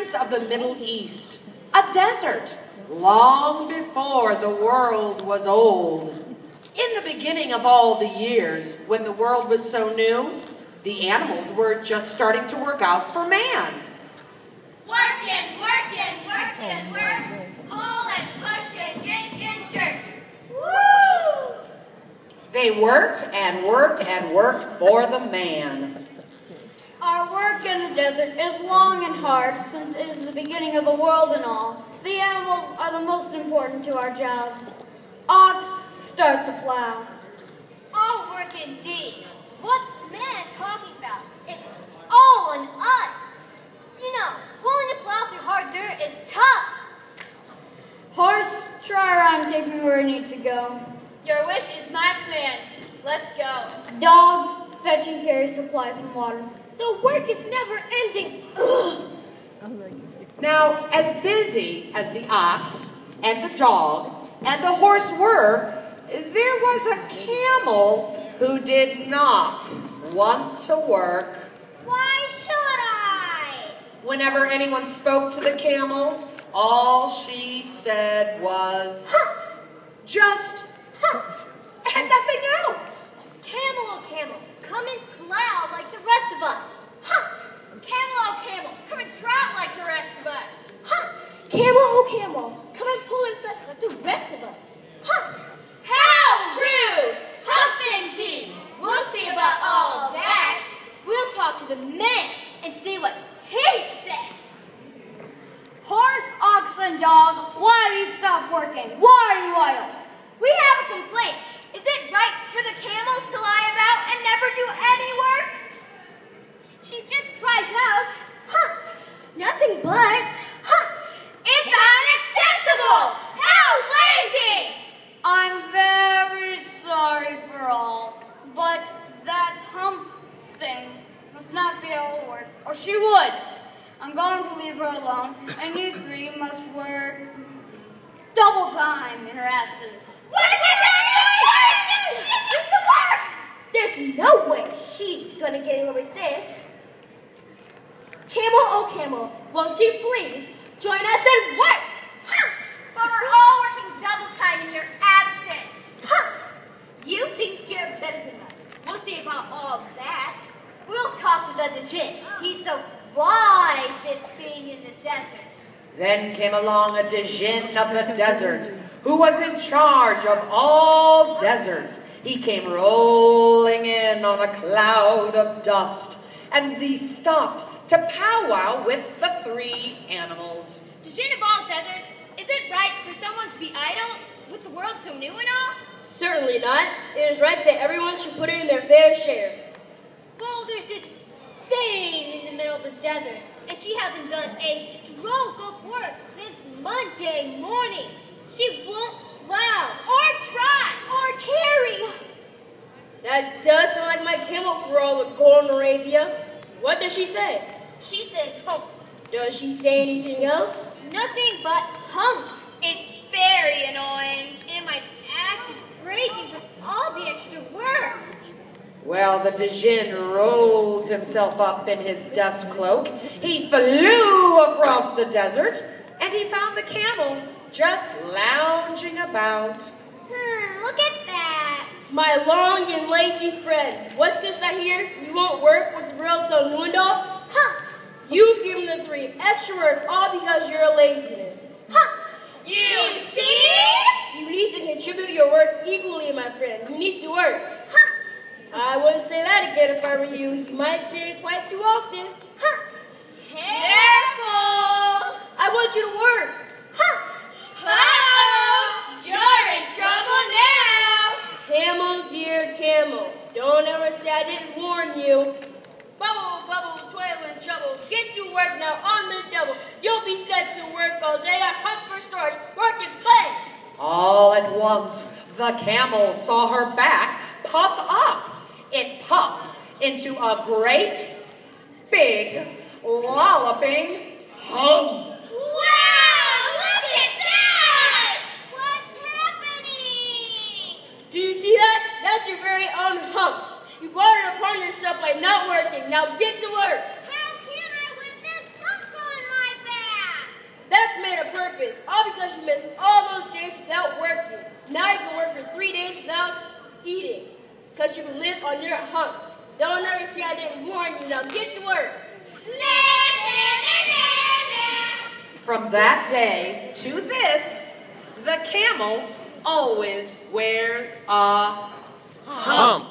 lands of the Middle East, a desert, long before the world was old. In the beginning of all the years, when the world was so new, the animals were just starting to work out for man. Working, working, working, work. Pull and push and yank and jerk. Woo! They worked and worked and worked for the man. Our work in the desert is long and hard, since it is the beginning of the world and all. The animals are the most important to our jobs. Ox, start the plow. All work indeed. What's man talking about? It's all on us. You know, pulling a plow through hard dirt is tough. Horse, try around and take me where I need to go. Your wish is my command. Let's go. Dog, fetch and carry supplies and water. The work is never ending. Ugh. Now, as busy as the ox and the dog and the horse were, there was a camel who did not want to work. Why should I? Whenever anyone spoke to the camel, all she said was, Humph! just humph, and nothing else. Camel, oh camel, come and plow like the rest of us. Humph! Camel, oh camel, come and trot like the rest of us. Humph! Camel, oh camel, come and pull and fetch like the rest of us. Humph! How rude! Humph indeed! We'll see about all that. We'll talk to the man and see what he says. Horse, ox, and dog, why do you stop working? Why are you idle? We have a complaint. Is it right for the camel to lie about and never do any work? She just cries out, humph! Nothing but. Humph! It's unacceptable! How lazy! I'm very sorry for all, but that hump thing must not be able to work, or she would. I'm going to leave her alone, and you three must work double time in her absence. What is it doing? It's the work! There's no way she's gonna get away with this. Camel, oh camel, won't you please join us and work? Humph! But we're all working double time in your absence. Humph! You think you're better than us. We'll see about all that. We'll talk to the djinn. He's so wise it's being in the desert. Then came along a djinn of the desert, who was in charge of all deserts. He came rolling in on a cloud of dust, and he stopped to powwow with the three animals. Djinn of all deserts, is it right for someone to be idle with the world so new and all? Certainly not. It is right that everyone should put in their fair share. Well, there's this thing in the middle of the desert, and she hasn't done a stroke of work since Monday morning. She won't plow, or try, or carry. That does sound like my camel for all the golden Arabia. What does she say? She says hump. Does she say anything else? Nothing but hump. It's very annoying, and my back is breaking from all the extra work. Well, the djinn rolled himself up in his dust cloak. He flew across the desert, and he found the camel just lounging about. Look at that. My long and lazy friend. What's this I hear? You won't work with the world so new and all? Hump. You've given the three extra work all because of your laziness. Hump. You see? You need to contribute your work equally, my friend. You need to work. Hump. I wouldn't say that again if I were you. You might say it quite too often. Hump. Careful. I want you to work. Hump. Uh-oh. You're in trouble now. Camel, dear camel. Don't ever say I didn't warn you. Bubble, bubble, toil and trouble. Get to work now on the double. You'll be set to work all day. I hunt for stars. Work and play. All at once, the camel saw her back puff up. It puffed into a great, big, lolloping hum. Wow! Look at that! What's happening? Do you see that? That's your very own hump. You brought it upon yourself by not working. Now get to work. How can I with this hump on my back? It's all because you missed all those days without working. Now you can work for 3 days without eating. Because you can live on your hump. Don't ever say I didn't warn you. Now get to work. From that day to this, the camel always wears a hump.